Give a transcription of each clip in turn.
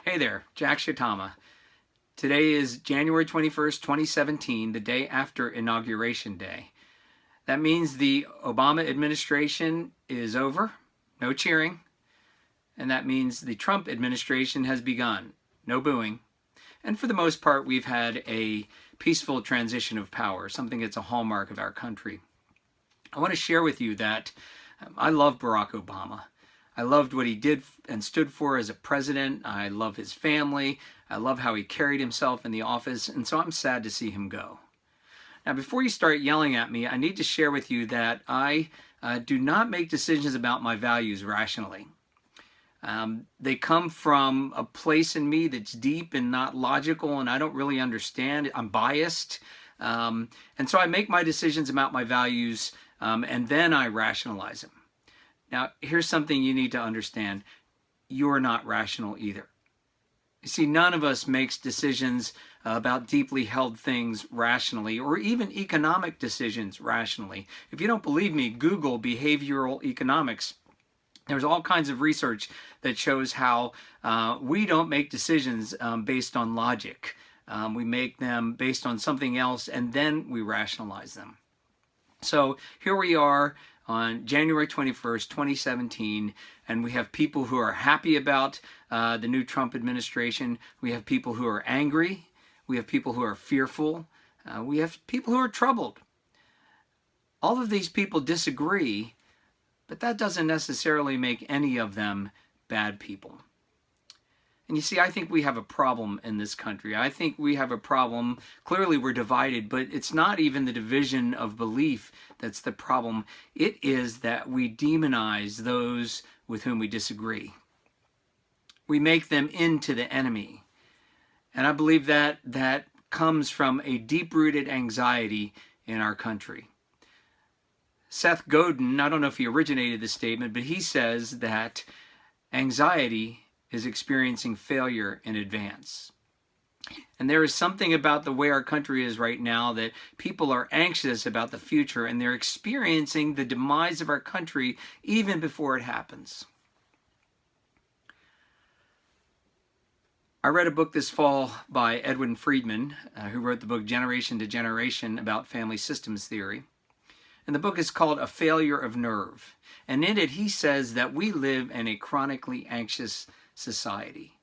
Hey there, Jack Shitama. Today is January 21st, 2017, the day after Inauguration Day. That means the Obama administration is over, no cheering, and that means the Trump administration has begun, no booing. And for the most part, we've had a peaceful transition of power, something that's a hallmark of our country. I want to share with you that I love Barack Obama. I loved what he did and stood for as a president. I love his family. I love how he carried himself in the office, and so I'm sad to see him go. Now, before you start yelling at me, I need to share with you that I do not make decisions about my values rationally. They come from a place in me that's deep and not logical, and I don't really understand. I'm biased. And so I make my decisions about my values, and then I rationalize them. Now, here's something you need to understand. You're not rational either. You see, none of us makes decisions about deeply held things rationally, or even economic decisions rationally. If you don't believe me, Google behavioral economics. There's all kinds of research that shows how we don't make decisions based on logic. We make them based on something else, and then we rationalize them. So here we are on January 21st, 2017, and we have people who are happy about the new Trump administration. We have people who are angry. We have people who are fearful. We have people who are troubled. All of these people disagree, but that doesn't necessarily make any of them bad people. And you see, I think we have a problem in this country. I think we have a problem. Clearly, we're divided, but it's not even the division of belief that's the problem. It is that we demonize those with whom we disagree. We make them into the enemy. And I believe that that comes from a deep-rooted anxiety in our country. Seth Godin, I don't know if he originated this statement, but he says that anxiety is experiencing failure in advance. And there is something about the way our country is right now that people are anxious about the future, and they're experiencing the demise of our country even before it happens. I read a book this fall by Edwin Friedman, who wrote the book Generation to Generation about family systems theory. And the book is called A Failure of Nerve. And in it, he says that we live in a chronically anxious society.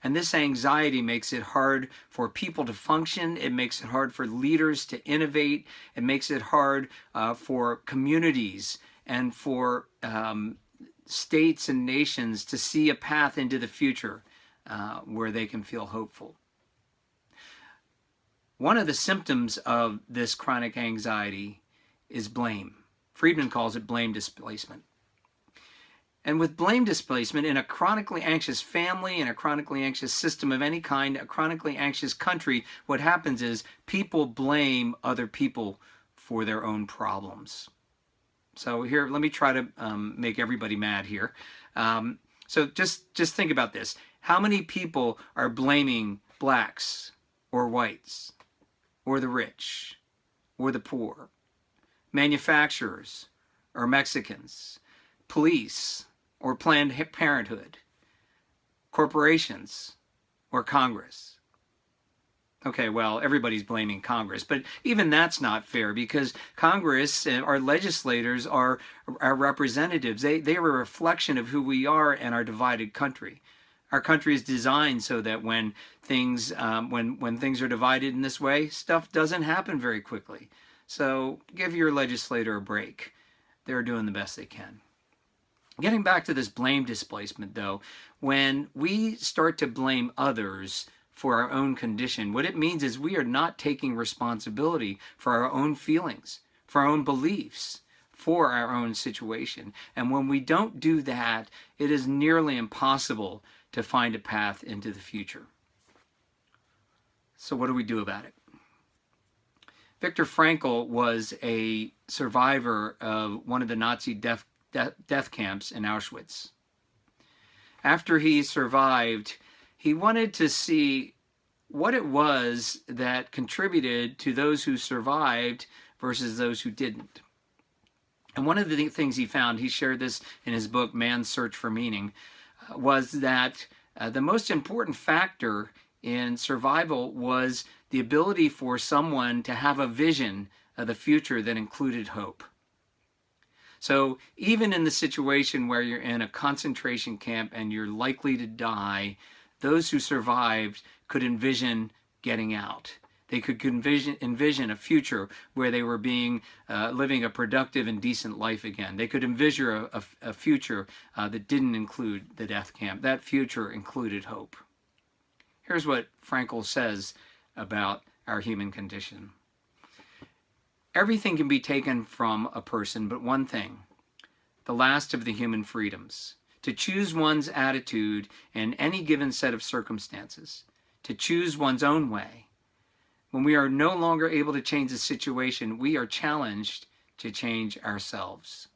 And this anxiety makes it hard for people to function. It makes it hard for leaders to innovate. It makes it hard for communities and for states and nations to see a path into the future where they can feel hopeful. One of the symptoms of this chronic anxiety is blame. Friedman calls it blame displacement. And with blame displacement in a chronically anxious family, in a chronically anxious system of any kind, a chronically anxious country, what happens is people blame other people for their own problems. So here, let me try to make everybody mad here. So just think about this. How many people are blaming blacks or whites or the rich or the poor? Manufacturers or Mexicans, police or Planned Parenthood, corporations or Congress. Okay, well, everybody's blaming Congress, but even that's not fair because Congress, our legislators, are our representatives. They are a reflection of who we are and our divided country. Our country is designed so that when things are divided in this way, stuff doesn't happen very quickly. So give your legislator a break. They're doing the best they can. Getting back to this blame displacement, though, when we start to blame others for our own condition, what it means is we are not taking responsibility for our own feelings, for our own beliefs, for our own situation. And when we don't do that, it is nearly impossible to find a path into the future. So what do we do about it? Viktor Frankl was a survivor of one of the Nazi death camps in Auschwitz. After he survived, he wanted to see what it was that contributed to those who survived versus those who didn't. And one of the things he found, he shared this in his book, Man's Search for Meaning, was that The most important factor in survival was the ability for someone to have a vision of the future that included hope. So even in the situation where you're in a concentration camp and you're likely to die, those who survived could envision getting out. They could envision a future where they were living a productive and decent life again. They could envision a future that didn't include the death camp. That future included hope. Here's what Frankl says about our human condition. Everything can be taken from a person but one thing, the last of the human freedoms, to choose one's attitude in any given set of circumstances, to choose one's own way. When we are no longer able to change the situation, we are challenged to change ourselves.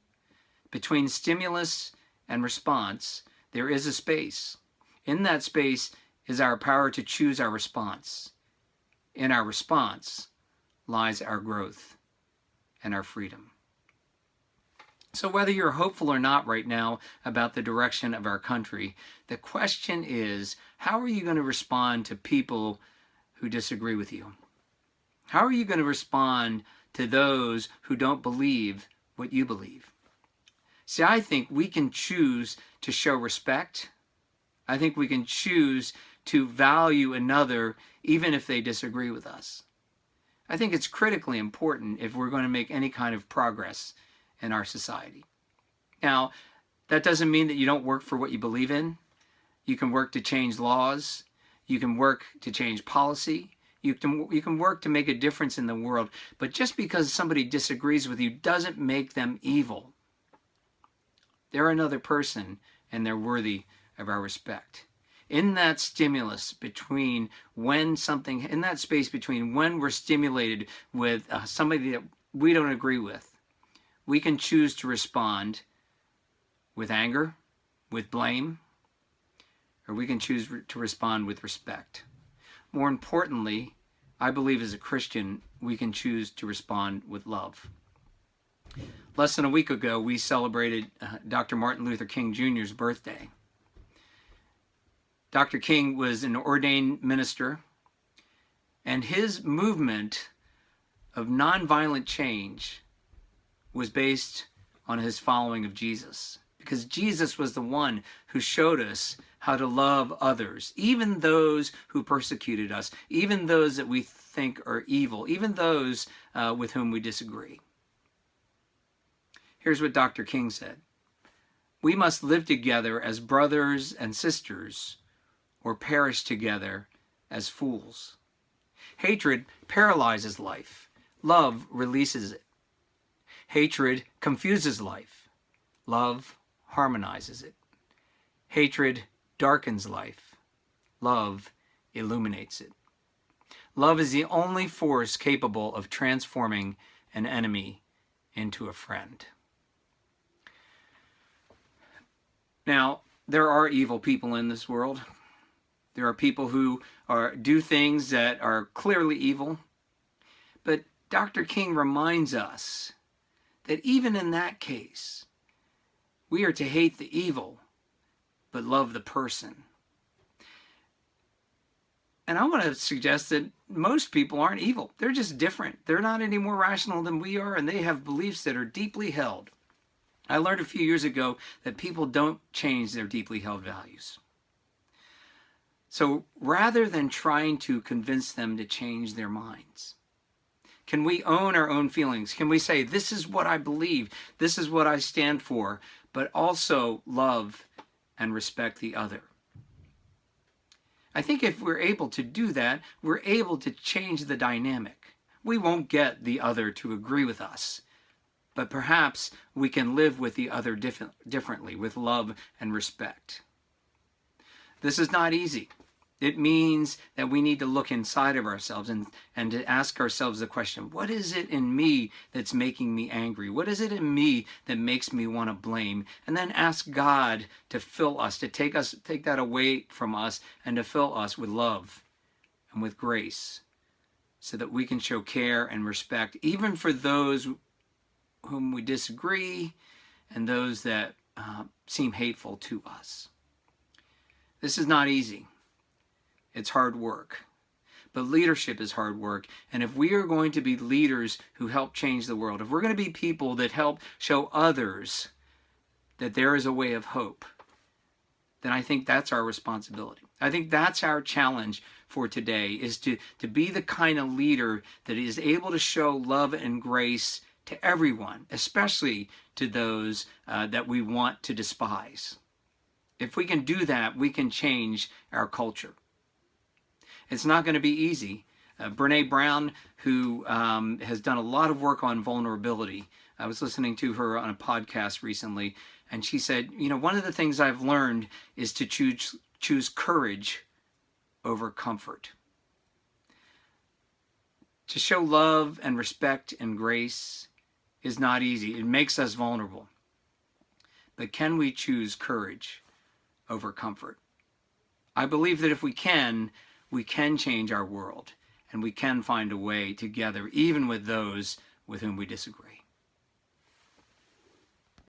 Between stimulus and response, there is a space. In that space is our power to choose our response. In our response lies our growth and our freedom. So whether you're hopeful or not right now about the direction of our country, the question is, how are you going to respond to people who disagree with you? How are you going to respond to those who don't believe what you believe? See, I think we can choose to show respect. I think we can choose to value another even if they disagree with us. I think it's critically important if we're going to make any kind of progress in our society. Now, that doesn't mean that you don't work for what you believe in. You can work to change laws. You can work to change policy. You can work to make a difference in the world. But just because somebody disagrees with you doesn't make them evil. They're another person, and they're worthy of our respect. In that stimulus between when something, in that space between when we're stimulated with somebody that we don't agree with, we can choose to respond with anger, with blame, or we can choose to respond with respect. More importantly, I believe as a Christian, we can choose to respond with love. Less than a week ago, we celebrated Dr. Martin Luther King Jr.'s birthday. Dr. King was an ordained minister, and his movement of nonviolent change was based on his following of Jesus, because Jesus was the one who showed us how to love others, even those who persecuted us, even those that we think are evil, even those with whom we disagree. Here's what Dr. King said: "We must live together as brothers and sisters, or perish together as fools." Hatred paralyzes life. Love releases it. Hatred confuses life. Love harmonizes it. Hatred darkens life. Love illuminates it. Love is the only force capable of transforming an enemy into a friend. Now, there are evil people in this world. There are people who do things that are clearly evil. But Dr. King reminds us that even in that case, we are to hate the evil, but love the person. And I want to suggest that most people aren't evil. They're just different. They're not any more rational than we are, and they have beliefs that are deeply held. I learned a few years ago that people don't change their deeply held values. So rather than trying to convince them to change their minds, can we own our own feelings? Can we say, this is what I believe, this is what I stand for, but also love and respect the other? I think if we're able to do that, we're able to change the dynamic. We won't get the other to agree with us, but perhaps we can live with the other differently, with love and respect. This is not easy. It means that we need to look inside of ourselves and to ask ourselves the question, what is it in me that's making me angry? What is it in me that makes me want to blame? And then ask God to fill us, to take that away from us and to fill us with love and with grace so that we can show care and respect even for those whom we disagree and those that seem hateful to us. This is not easy. It's hard work. But leadership is hard work. And if we are going to be leaders who help change the world, if we're going to be people that help show others that there is a way of hope, then I think that's our responsibility. I think that's our challenge for today, is to be the kind of leader that is able to show love and grace to everyone, especially to those that we want to despise. If we can do that, we can change our culture. It's not going to be easy. Brene Brown, who has done a lot of work on vulnerability, I was listening to her on a podcast recently, and she said, one of the things I've learned is to choose courage over comfort. To show love and respect and grace is not easy. It makes us vulnerable. But can we choose courage over comfort? I believe that if we can change our world, and we can find a way together, even with those with whom we disagree.